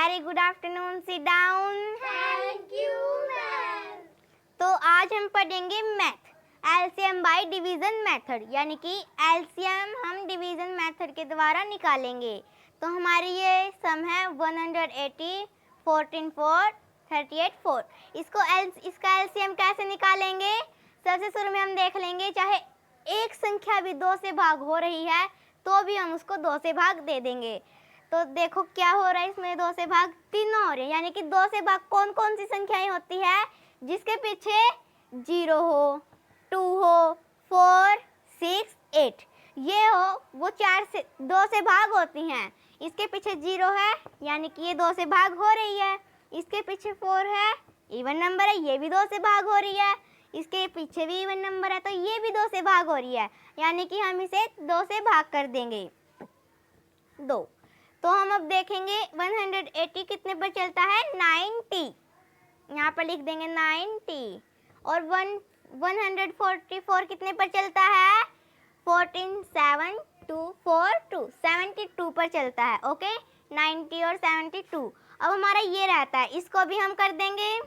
Very good afternoon, sit down. Thank you ma'am. तो आज हम पढ़ेंगे math, LCM by division method, यानी कि एलसीएम हम डिवीजन मेथड के द्वारा निकालेंगे। तो हमारी ये सम है 180, 14 4, 38 4। इसका एलसीएम कैसे निकालेंगे? सबसे शुरू में हम देख लेंगे, चाहे एक संख्या भी 2 से भाग हो रही है तो भी हम उसको 2 से भाग दे देंगे। तो देखो क्या हो रहा है, इसमें 2 से भाग तीनों हो रहे हैं, यानी कि 2 से भाग कौन कौन सी संख्याएं होती है? जिसके पीछे 0 हो, 2 हो, 4, 6, 8 ये हो, वो 2 से भाग होती हैं। इसके पीछे 0 है, यानी कि ये 2 से भाग हो रही है। इसके पीछे 4 है, इवन नंबर है, ये भी 2 से भाग हो रही है। इसके पीछे भी इवन नंबर है, तो ये भी 2 से भाग हो रही है, यानी कि हम इसे 2 से भाग कर देंगे 2। तो हम अब देखेंगे 180 कितने पर चलता है? 90। यहाँ पर लिख देंगे 90। और 144 कितने पर चलता है? 14 7 2 4 2 72 पर चलता है। ओके, 90 और 72। अब हमारा ये रहता है, इसको भी हम कर देंगे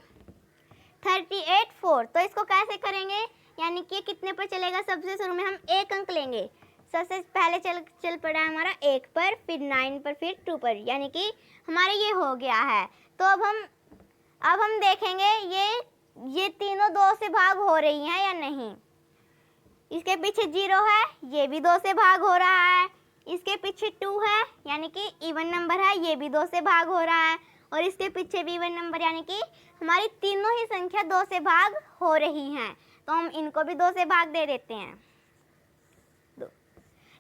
38 4। तो इसको कैसे करेंगे? यानी कि कितने पर चलेगा? सबसे शुरू में हम एक अंक लेंगे। सबसे पहले चल पड़ा हमारा 1 पर, फिर 9 पर, फिर 2 पर, यानी कि हमारे ये हो गया है। तो अब हम देखेंगे ये तीनों 2 से भाग हो रही हैं या नहीं। इसके पीछे 0 है, ये भी 2 से भाग हो रहा है। इसके पीछे 2 है, यानी कि इवन नंबर है, ये भी 2 से भाग हो रहा है। और इसके पीछे भी इवन नंबर, यानी कि हमारी तीनों ही संख्या 2 से भाग हो रही हैं। तो हम इनको भी 2 से भाग दे देते हैं,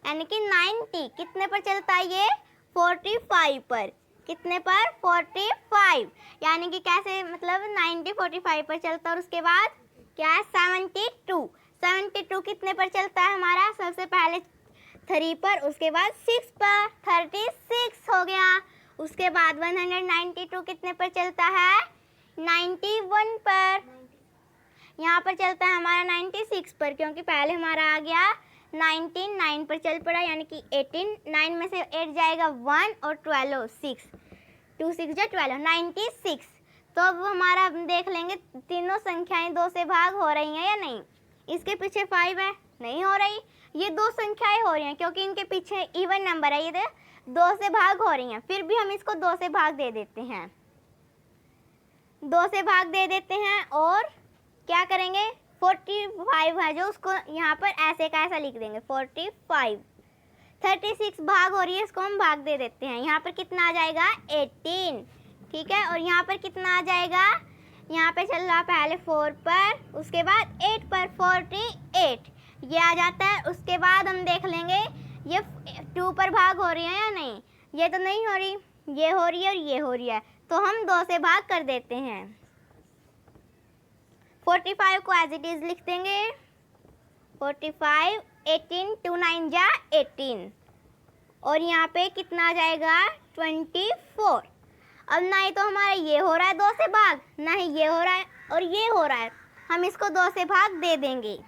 यानी कि 90 कितने पर चलता है? ये 45 पर। कितने पर? 45। यानी कि कैसे, मतलब 90 45 पर चलता है। और उसके बाद क्या है? 72 कितने पर चलता है हमारा? सबसे पहले 3 पर, उसके बाद 6 पर, 36 हो गया। उसके बाद 192 कितने पर चलता है? 91 पर। यहाँ पर चलता है हमारा 96 पर, क्योंकि पहले हमारा आ गया 19 9 पर चल पड़ा, यानी कि 18। 9 में से 8 जाएगा 1 और 12 6, 2 6 जा 12, 96। तो अब हमारा देख लेंगे तीनों संख्याएं 2 से भाग हो रही हैं या नहीं। इसके पीछे 5 है, नहीं हो रही। ये 2 संख्याएं हो रही हैं, क्योंकि इनके पीछे इवन नंबर है, ये 2 से भाग हो रही हैं। फिर भी हम इसको 2 से भाग दे देते हैं, 2 से भाग दे देते हैं। और क्या करेंगे? 45 है जो, उसको यहाँ पर ऐसे का ऐसा लिख देंगे 45। 36 भाग हो रही है, इसको हम भाग दे देते हैं। यहाँ पर कितना आ जाएगा? 18। ठीक है, और यहाँ पर कितना आ जाएगा? यहाँ पे चल रहा पहले 4 पर, उसके बाद 8 पर, 48 ये आ जाता है। उसके बाद हम देख लेंगे ये 2 पर भाग हो रही है या नहीं। ये तो नहीं हो रही, ये हो रही है और ये हो रही है, तो हम 2 से भाग कर देते हैं। 45 को एज इट इज लिख देंगे 45। 18 2 9 जा 18। और यहाँ पे कितना आ जाएगा? 24। अब ना ही तो हमारा ये हो रहा है 2 से भाग, ना ही ये हो रहा है और ये हो रहा है, हम इसको 2 से भाग दे देंगे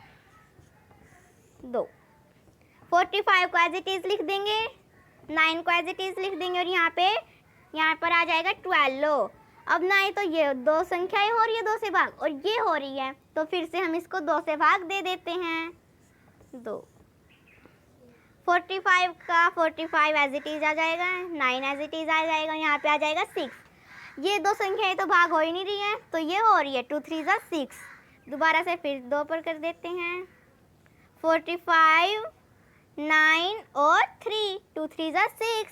2। 45 को एज इट इज लिख देंगे, 9 को एज इट इज लिख देंगे, और यहाँ पर आ जाएगा 12। अब ना ही तो ये 2 संख्याएं हो रही है 2 से भाग, और ये हो रही है, तो फिर से हम इसको 2 से भाग दे देते हैं 2। 45 का 45 एज इट इज आ जाएगा, 9 एज इट इज आ जाएगा, यहाँ पे आ जाएगा 6। ये 2 संख्याएं तो भाग हो ही नहीं रही हैं, तो ये हो रही है 2 3 जा 6। दोबारा से फिर 2 पर कर देते हैं 45 9 और 3, 2 3 जा 6।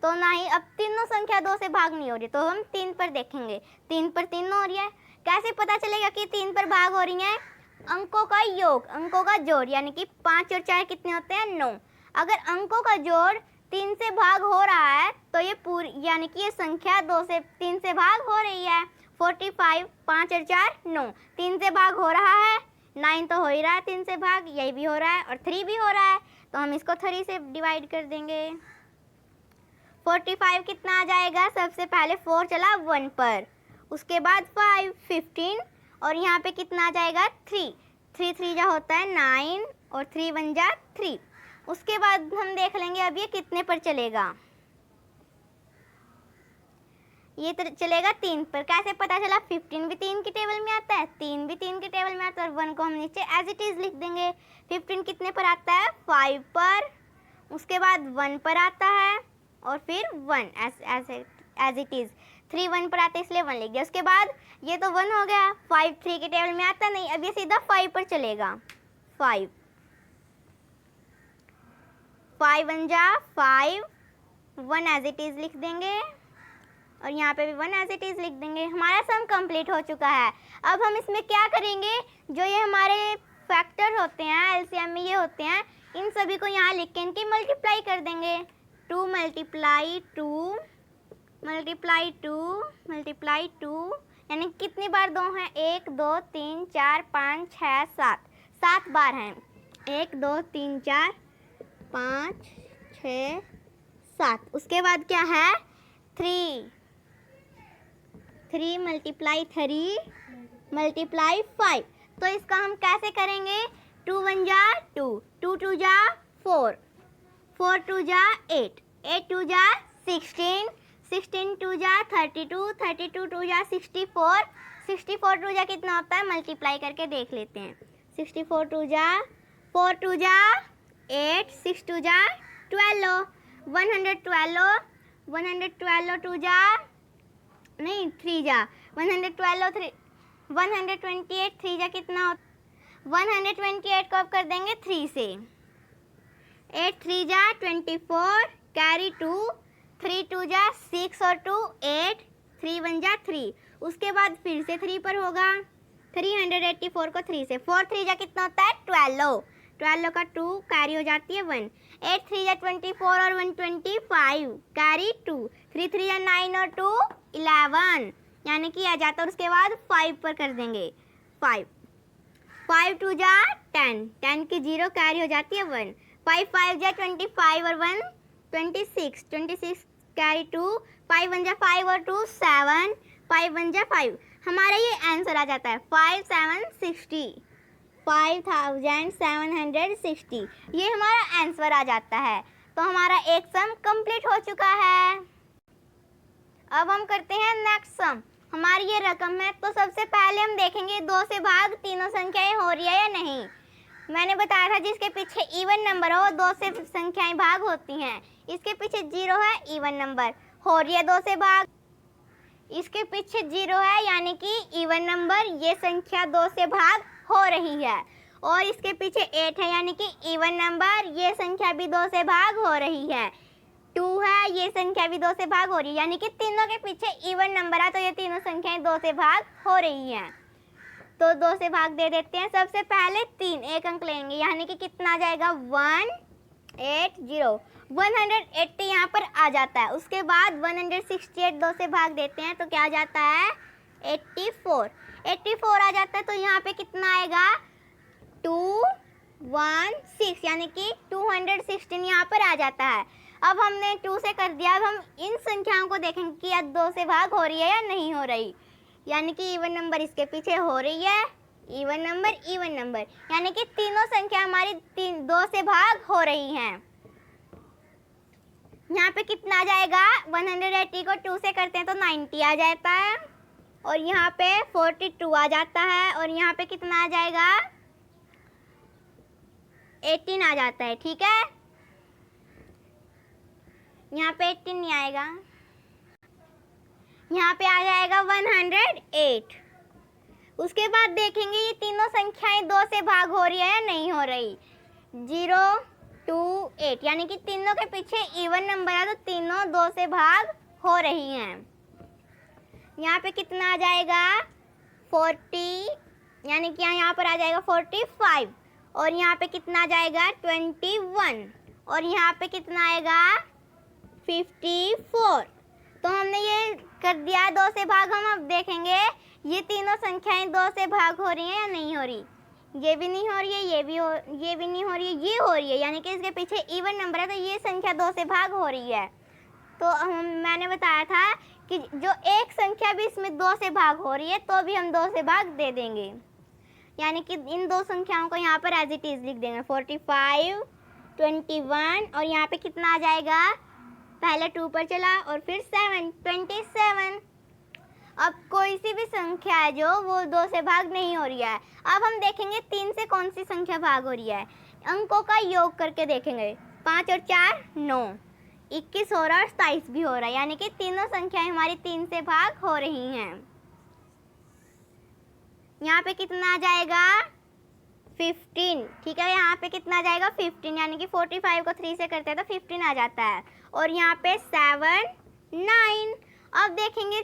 तो ना ही अब तीनों संख्या 2 से भाग नहीं हो रही, तो हम 3 पर देखेंगे। 3 पर 3 हो रही है, कैसे पता चलेगा कि 3 पर भाग हो रही है? अंकों का योग, अंकों का जोड़, यानी कि 5 और 4 कितने होते हैं? 9। अगर अंकों का जोड़ 3 से भाग हो रहा है तो ये पूरी, यानी कि ये संख्या 3 से भाग हो रही है। 45 5 और 4 9, 3 से भाग हो रहा है। 9 तो हो ही रहा है 3 से भाग, यही भी हो रहा है, और 3 भी हो रहा है, तो हम इसको 3 से डिवाइड कर देंगे। 45 कितना आ जाएगा? सबसे पहले 4 चला 1 पर, उसके बाद 5 15, और यहाँ पे कितना आ जाएगा? 3 3 3 जा होता है 9, और 3 1 जा 3। उसके बाद हम देख लेंगे अब ये कितने पर चलेगा। ये तो चलेगा 3 पर। कैसे पता चला? 15 भी 3 की टेबल में आता है, 3 भी 3 की टेबल में आता है और 1 को हम नीचे एज इट इज़ लिख देंगे। 15 कितने पर आता है? 5 पर। उसके बाद 1 पर आता है और फिर 1 एज इट इज़। 3 1 पर आता है इसलिए 1 लिख दिया। उसके बाद ये तो 1 हो गया, 5 3 की टेबल में आता नहीं, अब ये सीधा 5 पर चलेगा। 5 5 1 जा 5, 1 एज इट इज़ लिख देंगे और यहाँ पे भी 1 एज इट इज़ लिख देंगे। हमारा सम कंप्लीट हो चुका है। अब हम इसमें क्या करेंगे, जो ये हमारे फैक्टर होते हैं एलसीएम में ये होते हैं, इन सभी को यहाँ लिख के इनकी मल्टीप्लाई कर देंगे। 2 मल्टीप्लाई 2 मल्टीप्लाई 2 मल्टीप्लाई 2, यानी कितनी बार 2 हैं? 1 2 3 4 5 6 7, 7 बार हैं। 1 2 3 4 5 6 7। उसके बाद क्या है? 3 मल्टीप्लाई 3 मल्टीप्लाई 5। तो इसका हम कैसे करेंगे? 2 1 जा 2, 2 2 जा 4, 4 2 जा 8, 8 2 जा 16, 16 2 जा 32, 32 2 जा 64, 64 2 जा कितना होता है? मल्टीप्लाई करके देख लेते हैं। 64 2 जा 4 2 जा 8, 6 2 जा 12, 112, 112 2 जा नहीं 3 जा 112, 3 128, 3 जा कितना होता? 128 को अब कर देंगे 3 से। 8 3 जा 24, कैरी 2, 3 2 जा 6 और 2 8, 3 1 जा 3। उसके बाद फिर से 3 पर होगा। 384 को 3 से, 4 3 जा कितना होता है? 12, 12 का 2 कैरी हो जाती है 1, 8 3 जा 24 और 1 25, कैरी 2, 3 3 जा 9 और 2 11, यानी कि आ जाता है। और उसके बाद 5 पर कर देंगे। 5 5 2 जा 10, 10 की 0 कैरी हो जाती है 1, 5 5 जा 25 और 1 26, 26 कैरी 2, 5 1 जा 5 और 2 7, 5 1 जा 5। हमारा ये आंसर आ जाता है 5760, 5760, ये हमारा आंसर आ जाता है। तो हमारा एक सम कंप्लीट हो चुका है। अब हम करते हैं नेक्स्ट सम। हमारी ये रकम है, तो सबसे पहले हम देखेंगे 2 से भाग तीनों संख्याएं हो रही है या नहीं। मैंने बताया था जिसके पीछे इवन नंबर हो 2 से संख्याएं भाग होती हैं। इसके पीछे 0 है, इवन नंबर, हो रही है 2 से भाग। इसके पीछे 0 है यानी कि इवन नंबर, ये संख्या 2 से भाग हो रही है। और इसके पीछे 8 है यानी कि इवन नंबर, ये संख्या भी 2 से भाग हो रही है। 2 है, ये संख्या भी 2 से भाग हो रही है, यानी कि तीनों के पीछे इवन नंबर है, तो ये तीनों संख्याएं 2 से भाग हो रही हैं। तो 2 से भाग दे देते हैं। सबसे पहले 3, एक अंक लेंगे, यानी कि कितना आ जाएगा? 180, 180 यहाँ पर आ जाता है। उसके बाद 168 2 से भाग देते हैं तो क्या आ जाता है? 84, 84 आ जाता है। तो यहाँ पे कितना आएगा? 216, यानी कि 216 यहाँ पर आ जाता है। अब हमने 2 से कर दिया। अब हम इन संख्याओं को देखेंगे कि या 2 से भाग हो रही है या नहीं हो रही, यानी कि इवन नंबर इसके पीछे हो रही है, इवन नंबर, यानी कि तीनों संख्या हमारी 2 से भाग हो रही हैं। यहाँ पे कितना आ जाएगा? 180 को 2 से करते हैं तो 90 आ जाता है, और यहाँ पे 42 आ जाता है, और यहाँ पे कितना आ जाएगा? 18 आ जाता है। ठीक है, यहाँ पे 18 नहीं आएगा, यहाँ पे आ जाएगा 108। उसके बाद देखेंगे ये तीनों संख्याएं 2 से भाग हो रही है या नहीं हो रही। 0 2 8, यानी कि तीनों के पीछे इवन नंबर है, तो तीनों 2 से भाग हो रही हैं। यहाँ पे कितना आ जाएगा? 40, यानी कि यहाँ पर आ जाएगा 45, और यहाँ पे कितना आ जाएगा? 21, और यहाँ पे कितना आएगा? 54। तो हमने ये कर दिया 2 से भाग। हम अब देखेंगे ये तीनों संख्याएं 2 से भाग हो रही हैं या नहीं हो रही। ये भी नहीं हो रही है, ये भी नहीं हो रही है, ये हो रही है, यानी कि इसके पीछे इवन नंबर है, तो ये संख्या 2 से भाग हो रही है। तो मैंने बताया था कि जो एक संख्या भी इसमें 2 से भाग हो रही है तो भी हम 2 से भाग दे देंगे, यानी कि इन 2 संख्याओं को यहाँ पर एज इट इज़ लिख देंगे। 45 21, और यहाँ पे कितना आ जाएगा? पहले 2 पर चला और फिर 7, 27। अब कोई सी भी संख्या है जो वो 2 से भाग नहीं हो रही है। अब हम देखेंगे 3 से कौन सी संख्या भाग हो रही है। अंकों का योग करके देखेंगे। 5 और 4 9, 21 हो रहा है और 27 भी हो रहा है, यानी कि तीनों संख्याएं हमारी 3 से भाग हो रही हैं। यहाँ पे कितना आ जाएगा 15, ठीक है। यहाँ पे कितना आ जाएगा 15, यानी कि 45 को 3 से करते हैं तो 15 आ जाता है। और यहाँ पे 7 9। अब देखेंगे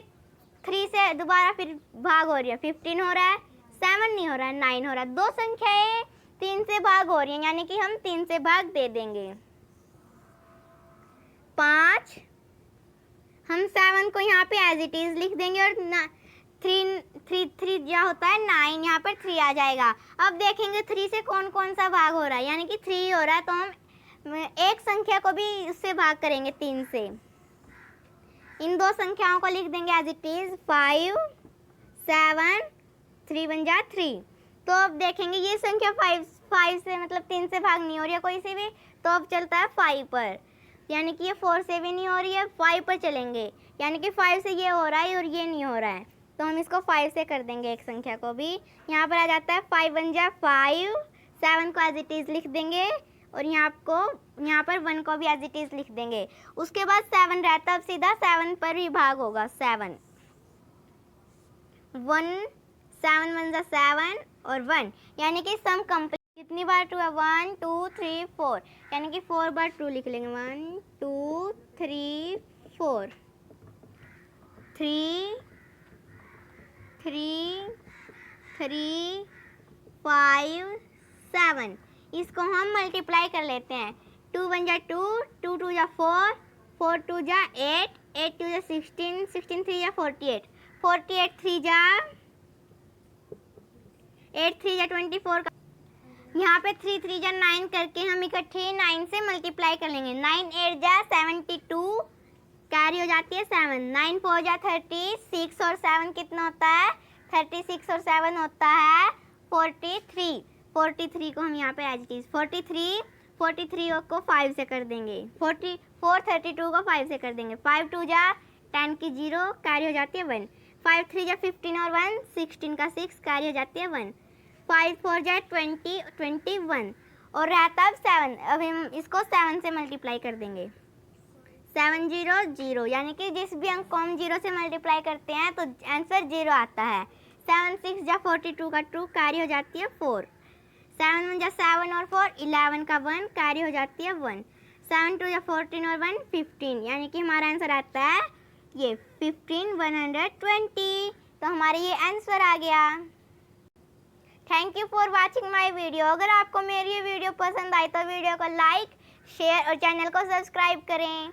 3 से दोबारा फिर भाग हो रही है। 15 हो रहा है, 7 नहीं हो रहा है, 9 हो रहा है। 2 संख्याएं 3 से भाग हो रही हैं, यानी कि हम 3 से भाग दे देंगे। 5, हम 7 को यहाँ पे एज इट इज लिख देंगे और 3 जो होता है 9, यहाँ पर 3 आ जाएगा। अब देखेंगे 3 से कौन कौन सा भाग हो रहा है, यानी कि 3 हो रहा है तो हम एक संख्या को भी उससे भाग करेंगे 3 से। इन 2 संख्याओं को लिख देंगे एज इट इज। 5 7, 3 बन जा 3। तो अब देखेंगे ये संख्या 5 से मतलब 3 से भाग नहीं हो रही है कोई सी भी, तो अब चलता है 5 पर, यानी कि ये 4 से भी नहीं हो रही है, 5 पर चलेंगे, यानी कि 5 से ये हो रहा है और ये नहीं हो रहा है, तो हम इसको 5 से कर देंगे एक संख्या को भी। यहाँ पर आ जाता है 5 बन जा 5, 7 को एज इट इज लिख देंगे और यहाँ पर 1 को भी एज इट इज लिख देंगे। उसके बाद 7 रहता है, अब सीधा 7 पर ही भाग होगा। 7 1, 7 बन जा 7 और 1, यानी कि सम कंप्लीट। कितनी बार 2 है 1 2 3 4, यानी कि 4 बार 2 लिख लेंगे। 1 2 3 4, 3 3 3 5 7। इसको हम मल्टीप्लाई कर लेते हैं। 2 बन जा 2, 2 2 जा 4, 4 2 जा 8, 8 2 जा 16, 16 3 जा 48, 48 3 जा 8 3 जा 24 का। यहाँ पे 3 3 जा 9 करके हम इकट्ठे 9 से मल्टीप्लाई कर लेंगे। 9 8 जा 72, कैरी हो जाती है 7। 9 4 जा 36 और 7 कितना होता है 36 और 7 होता है 43। 43 को हम यहाँ पे एज इट इज 43 को 5 से कर देंगे। 32 को 5 से कर देंगे। 5 2 जा 10 की 0, कैरी हो जाती है 1। 5 3 जा 15 और 1, 16 का 6, कैरी हो जाती है 1। 5 4 जा 20, 21 और रहता है 7। अब हम इसको 7 से मल्टीप्लाई कर देंगे। 7 0 0, यानी कि जिस भी अंक को हम 0 से मल्टीप्लाई करते हैं तो आंसर 0 आता है। 7 6 जा 42 का 2, कैरी हो जाती है 4। 7 1 जा 7 और 4, 11 का 1, कैरी हो जाती है 1। 7 2 जा 14 और 1 15, यानी कि हमारा आंसर आता है ये 15 120। तो हमारा ये आंसर आ गया। Thank you for watching my video. अगर आपको मेरी ये वीडियो पसंद आई तो वीडियो को लाइक शेयर और चैनल को सब्सक्राइब करें।